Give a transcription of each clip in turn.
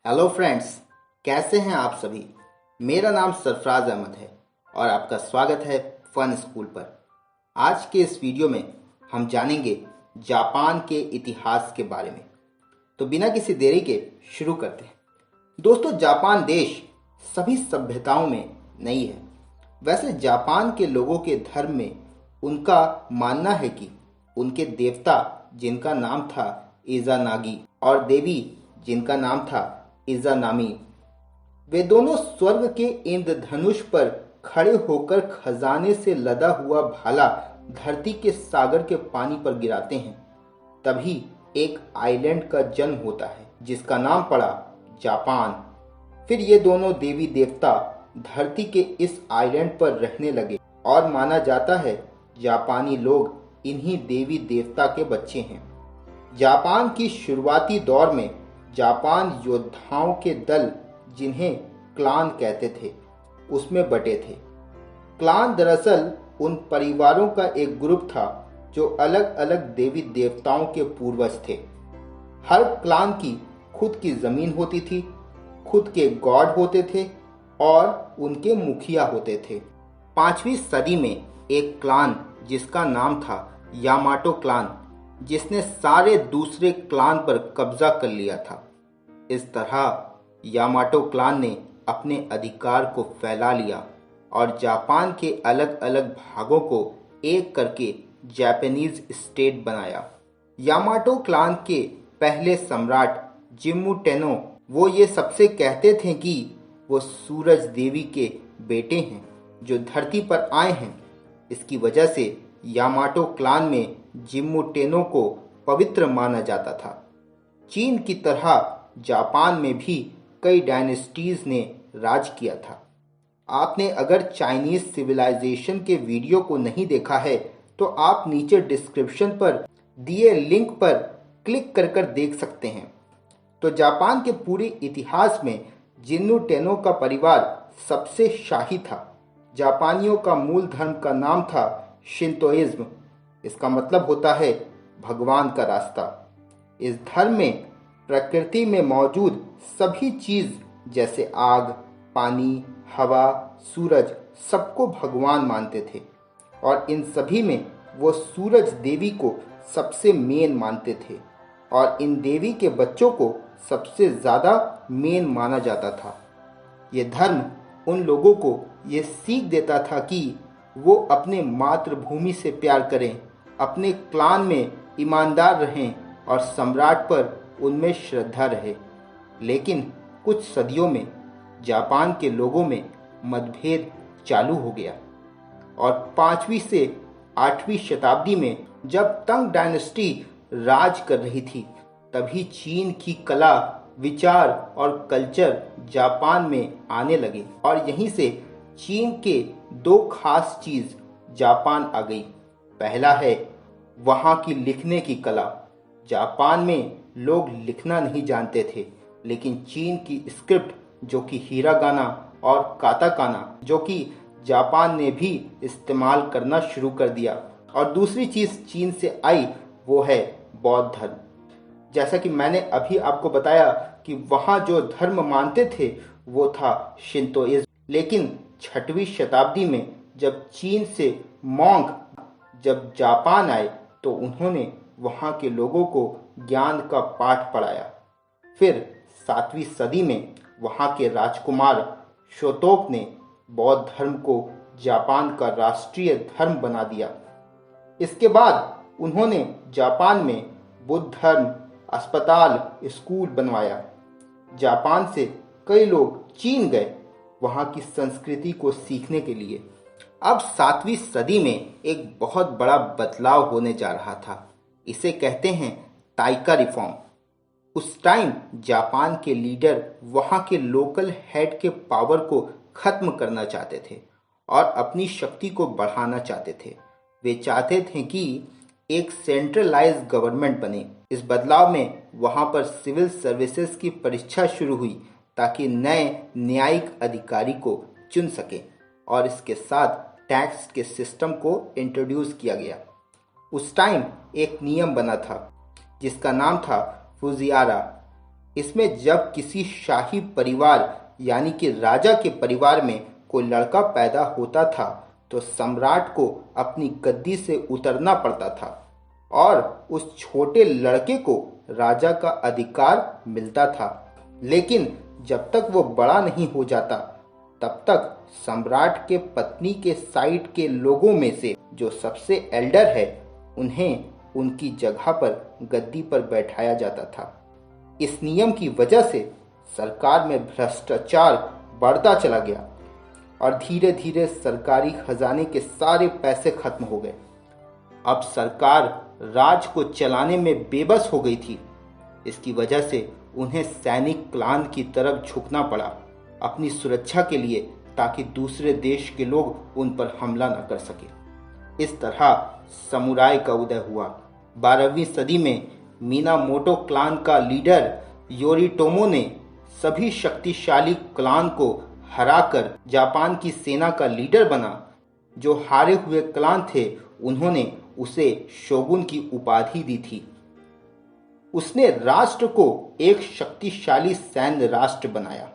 Hello friends, कैसे हैं आप सभी। मेरा नाम सरफराज अहमद है और आपका स्वागत है फन स्कूल पर। आज के इस वीडियो में हम जानेंगे जापान के इतिहास के बारे में। तो बिना किसी देरी के शुरू करते हैं। दोस्तों, जापान देश सभी सभ्यताओं में नहीं है। वैसे जापान के लोगों के धर्म में उनका मानना है कि उनके देवता जिनका नाम था इज़ानागी और देवी जिनका नाम था इज़ानामी, वे दोनों स्वर्ग के इंद्रधनुष पर खड़े होकर खजाने से लदा हुआ भाला धरती के सागर के पानी पर गिराते हैं। तभी एक आइलैंड का जन्म होता है जिसका नाम पड़ा जापान। फिर ये दोनों देवी देवता धरती के इस आइलैंड पर रहने लगे और माना जाता है जापानी लोग इन्हीं देवी देवता के बच्चे हैं। जापान की शुरुआती दौर में जापान योद्धाओं के दल, जिन्हें क्लान कहते थे, उसमें बटे थे। क्लान दरअसल उन परिवारों का एक ग्रुप था जो अलग अलग देवी देवताओं के पूर्वज थे। हर क्लान की खुद की जमीन होती थी, खुद के गॉड होते थे और उनके मुखिया होते थे। 5वीं सदी में एक क्लान जिसका नाम था यामाटो क्लान, जिसने सारे दूसरे क्लान पर कब्जा कर लिया था। इस तरह यामाटो क्लान ने अपने अधिकार को फैला लिया और जापान के अलग अलग भागों को एक करके जापानीज स्टेट बनाया। यामाटो क्लान के पहले सम्राट जिम्मू टेनो, वो ये सबसे कहते थे कि वो सूरज देवी के बेटे हैं जो धरती पर आए हैं। इसकी वजह से यामाटो क्लान में जिम्मू टेनो को पवित्र माना जाता था। चीन की तरह जापान में भी कई डायनेस्टीज ने राज किया था। आपने अगर चाइनीज सिविलाइजेशन के वीडियो को नहीं देखा है तो आप नीचे डिस्क्रिप्शन पर दिए लिंक पर क्लिक कर कर देख सकते हैं। तो जापान के पूरे इतिहास में जिन्नु टेनो का परिवार सबसे शाही था। जापानियों का मूल धर्म का नाम था शिंतोइज्म। इसका मतलब होता है भगवान का रास्ता। इस धर्म में प्रकृति में मौजूद सभी चीज जैसे आग, पानी, हवा, सूरज, सबको भगवान मानते थे और इन सभी में वो सूरज देवी को सबसे मेन मानते थे और इन देवी के बच्चों को सबसे ज़्यादा मेन माना जाता था। ये धर्म उन लोगों को ये सीख देता था कि वो अपने मातृभूमि से प्यार करें, अपने क्लान में ईमानदार रहें और सम्राट पर उनमें श्रद्धा रहे। लेकिन कुछ सदियों में जापान के लोगों में मतभेद चालू हो गया और 5वीं से 8वीं शताब्दी में जब तंग डायनेस्टी राज कर रही थी, तभी चीन की कला, विचार और कल्चर जापान में आने लगे और यहीं से चीन के दो खास चीज जापान आ गई। पहला है वहाँ की लिखने की कला। जापान में लोग लिखना नहीं जानते थे, लेकिन चीन की स्क्रिप्ट जो कि हिरागाना और काताकाना, जो कि जापान ने भी इस्तेमाल करना शुरू कर दिया। और दूसरी चीज़ चीन से आई वो है बौद्ध धर्म। जैसा कि मैंने अभी आपको बताया कि वहाँ जो धर्म मानते थे वो था शिंतोइज्म। लेकिन 6वीं शताब्दी में जब चीन से मोंग जब जापान आए तो उन्होंने वहाँ के लोगों को ज्ञान का पाठ पढ़ाया। फिर 7वीं सदी में वहाँ के राजकुमार शोतोक ने बौद्ध धर्म को जापान का राष्ट्रीय धर्म बना दिया। इसके बाद उन्होंने जापान में बुद्ध धर्म, अस्पताल, स्कूल बनवाया। जापान से कई लोग चीन गए वहाँ की संस्कृति को सीखने के लिए। अब 7वीं सदी में एक बहुत बड़ा बदलाव होने जा रहा था। इसे कहते हैं ताइका रिफॉर्म। उस टाइम जापान के लीडर वहाँ के लोकल हेड के पावर को खत्म करना चाहते थे और अपनी शक्ति को बढ़ाना चाहते थे। वे चाहते थे कि एक सेंट्रलाइज्ड गवर्नमेंट बने। इस बदलाव में वहाँ पर सिविल सर्विसेज की परीक्षा शुरू हुई ताकि नए न्यायिक अधिकारी को चुन सके और इसके साथ टैक्स के सिस्टम को इंट्रोड्यूस किया गया। उस टाइम एक नियम बना था जिसका नाम था फुजियारा। इसमें जब किसी शाही परिवार यानी कि राजा के परिवार में कोई लड़का पैदा होता था तो सम्राट को अपनी गद्दी से उतरना पड़ता था और उस छोटे लड़के को राजा का अधिकार मिलता था। लेकिन जब तक वो बड़ा नहीं हो जाता तब तक सम्राट के पत्नी के साइड के लोगों में से जो सबसे एल्डर है उन्हें उनकी जगह पर गद्दी पर बैठाया जाता था। इस नियम की वजह से सरकार में भ्रष्टाचार बढ़ता चला गया और धीरे धीरे सरकारी खजाने के सारे पैसे खत्म हो गए। अब सरकार राज को चलाने में बेबस हो गई थी। इसकी वजह से उन्हें सैनिक क्लान की तरफ झुकना पड़ा अपनी सुरक्षा के लिए, ताकि दूसरे देश के लोग उन पर हमला न कर सके। इस तरह समुराई का उदय हुआ। 12वीं सदी में मिनामोटो क्लान का लीडर योरिटोमो ने सभी शक्तिशाली क्लान को हराकर जापान की सेना का लीडर बना। जो हारे हुए क्लान थे उन्होंने उसे शोगुन की उपाधि दी थी। उसने राष्ट्र को एक शक्तिशाली सैन्य राष्ट्र बनाया।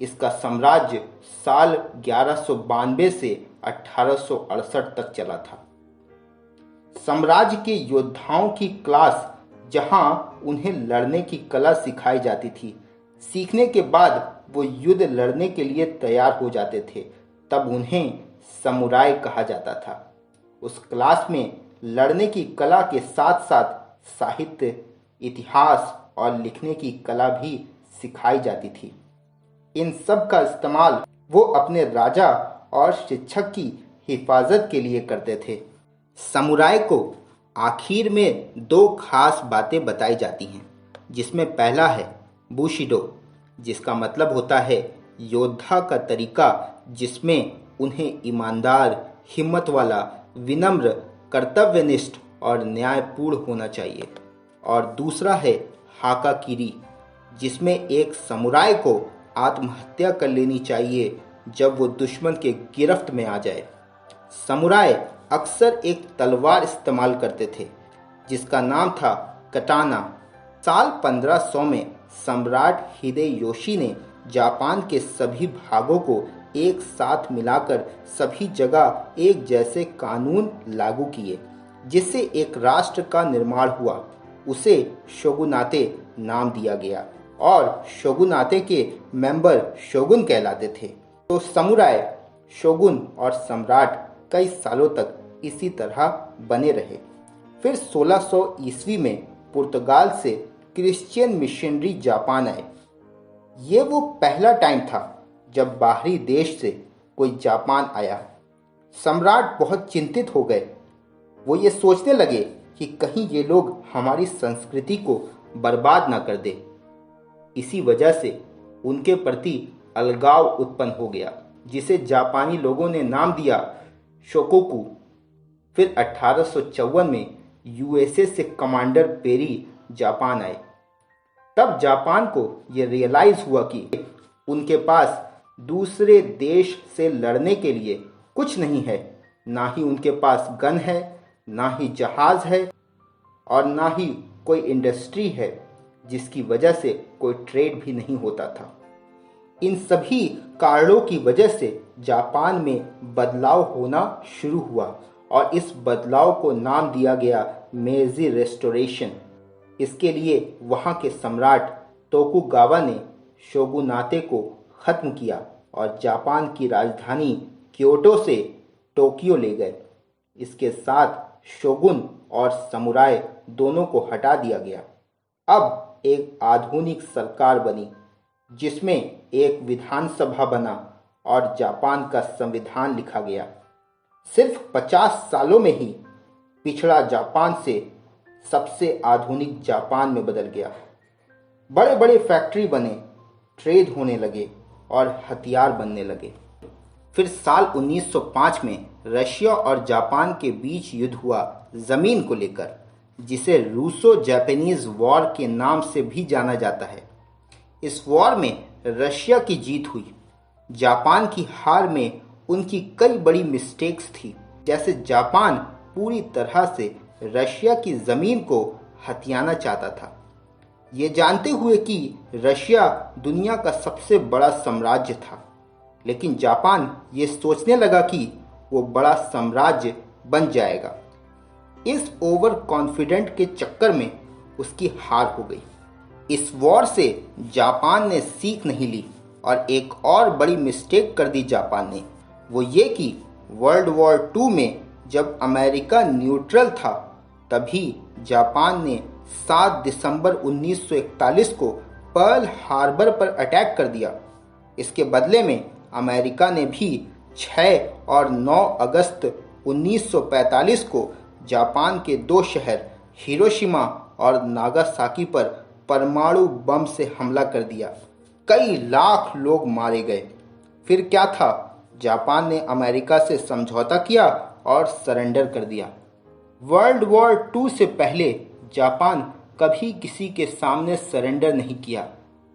इसका साम्राज्य साल 1192 से 1868 तक चला था। साम्राज्य के योद्धाओं की क्लास, जहां उन्हें लड़ने की कला सिखाई जाती थी, सीखने के बाद वो युद्ध लड़ने के लिए तैयार हो जाते थे, तब उन्हें समुराई कहा जाता था। उस क्लास में लड़ने की कला के साथ साथ साहित्य, इतिहास और लिखने की कला भी सिखाई जाती थी। इन सब का इस्तेमाल वो अपने राजा और शिक्षक की हिफाजत के लिए करते थे। समुराई को आखिर में 2 खास बातें बताई जाती हैं, जिसमें पहला है बुशिडो, जिसका मतलब होता है योद्धा का तरीका, जिसमें उन्हें ईमानदार, हिम्मत वाला, विनम्र, कर्तव्यनिष्ठ और न्यायपूर्ण होना चाहिए। और दूसरा है हाकाकिरी, जिसमें एक समुराई को आत्महत्या कर लेनी चाहिए जब वो दुश्मन के गिरफ्त में आ जाए। समुराई अक्सर एक तलवार इस्तेमाल करते थे जिसका नाम था कटाना। साल 1500 में सम्राट हिदेयोशी ने जापान के सभी भागों को एक साथ मिलाकर सभी जगह एक जैसे कानून लागू किए, जिससे एक राष्ट्र का निर्माण हुआ। उसे शोगुनाते नाम दिया गया और शोगुनाते के मेंबर शोगुन कहलाते थे। तो समुराई, शोगुन और सम्राट कई सालों तक इसी तरह बने रहे। फिर 1600 ईस्वी में पुर्तगाल से क्रिश्चियन मिशनरी जापान आए। ये वो पहला टाइम था जब बाहरी देश से कोई जापान आया। सम्राट बहुत चिंतित हो गए। वो ये सोचने लगे कि कहीं ये लोग हमारी संस्कृति को बर्बाद ना कर दे। इसी वजह से उनके प्रति अलगाव उत्पन्न हो गया, जिसे जापानी लोगों ने नाम दिया शोकोकु। फिर 1854 में यूएसए से कमांडर पेरी जापान आए। तब जापान को यह रियलाइज हुआ कि उनके पास दूसरे देश से लड़ने के लिए कुछ नहीं है। ना ही उनके पास गन है, ना ही जहाज है और ना ही कोई इंडस्ट्री है, जिसकी वजह से कोई ट्रेड भी नहीं होता था। इन सभी कारणों की वजह से जापान में बदलाव होना शुरू हुआ और इस बदलाव को नाम दिया गया मेजी रेस्टोरेशन। इसके लिए वहां के सम्राट तोकुगावा ने शोगुनाते को खत्म किया और जापान की राजधानी क्योटो से टोक्यो ले गए। इसके साथ शोगुन और समुराई दोनों को हटा दिया गया। अब एक आधुनिक सरकार बनी, जिसमें एक विधानसभा बना और जापान का संविधान लिखा गया। सिर्फ 50 सालों में ही पिछड़ा जापान से सबसे आधुनिक जापान में बदल गया। बड़े बड़े फैक्ट्री बने, ट्रेड होने लगे और हथियार बनने लगे। फिर साल 1905 में रशिया और जापान के बीच युद्ध हुआ जमीन को लेकर, जिसे रूसो जापानीज वॉर के नाम से भी जाना जाता है। इस वॉर में रशिया की जीत हुई। जापान की हार में उनकी कई बड़ी मिस्टेक्स थी, जैसे जापान पूरी तरह से रशिया की जमीन को हथियाना चाहता था। ये जानते हुए कि रशिया दुनिया का सबसे बड़ा साम्राज्य था, लेकिन जापान ये सोचने लगा कि वो बड़ा साम्राज्य बन जाएगा। इस ओवर कॉन्फिडेंट के चक्कर में उसकी हार हो गई। इस वॉर से जापान ने सीख नहीं ली और एक और बड़ी मिस्टेक कर दी जापान ने। वो ये कि वर्ल्ड वॉर 2 में जब अमेरिका न्यूट्रल था, तभी जापान ने 7 दिसंबर 1941 को पर्ल हार्बर पर अटैक कर दिया। इसके बदले में अमेरिका ने भी 6 और 9 अगस्त 1945 को जापान के 2 शहर हिरोशिमा और नागासाकी पर परमाणु बम से हमला कर दिया। कई लाख लोग मारे गए। फिर क्या था, जापान ने अमेरिका से समझौता किया और सरेंडर कर दिया। वर्ल्ड वॉर 2 से पहले जापान कभी किसी के सामने सरेंडर नहीं किया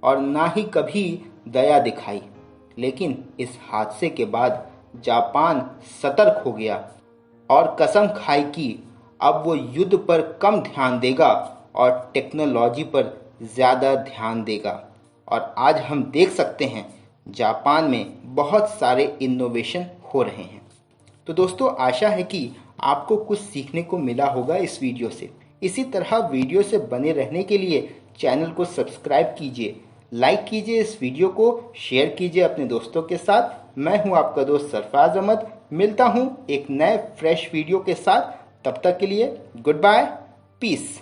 और ना ही कभी दया दिखाई, लेकिन इस हादसे के बाद जापान सतर्क हो गया और कसम खाई कि अब वो युद्ध पर कम ध्यान देगा और टेक्नोलॉजी पर ज़्यादा ध्यान देगा। और आज हम देख सकते हैं जापान में बहुत सारे इनोवेशन हो रहे हैं। तो दोस्तों, आशा है कि आपको कुछ सीखने को मिला होगा इस वीडियो से। इसी तरह वीडियो से बने रहने के लिए चैनल को सब्सक्राइब कीजिए, लाइक कीजिए, इस वीडियो को शेयर कीजिए अपने दोस्तों के साथ। मैं हूं आपका दोस्त सरफराज अहमद। मिलता हूं एक नए फ्रेश वीडियो के साथ। तब तक के लिए गुड बाय, पीस।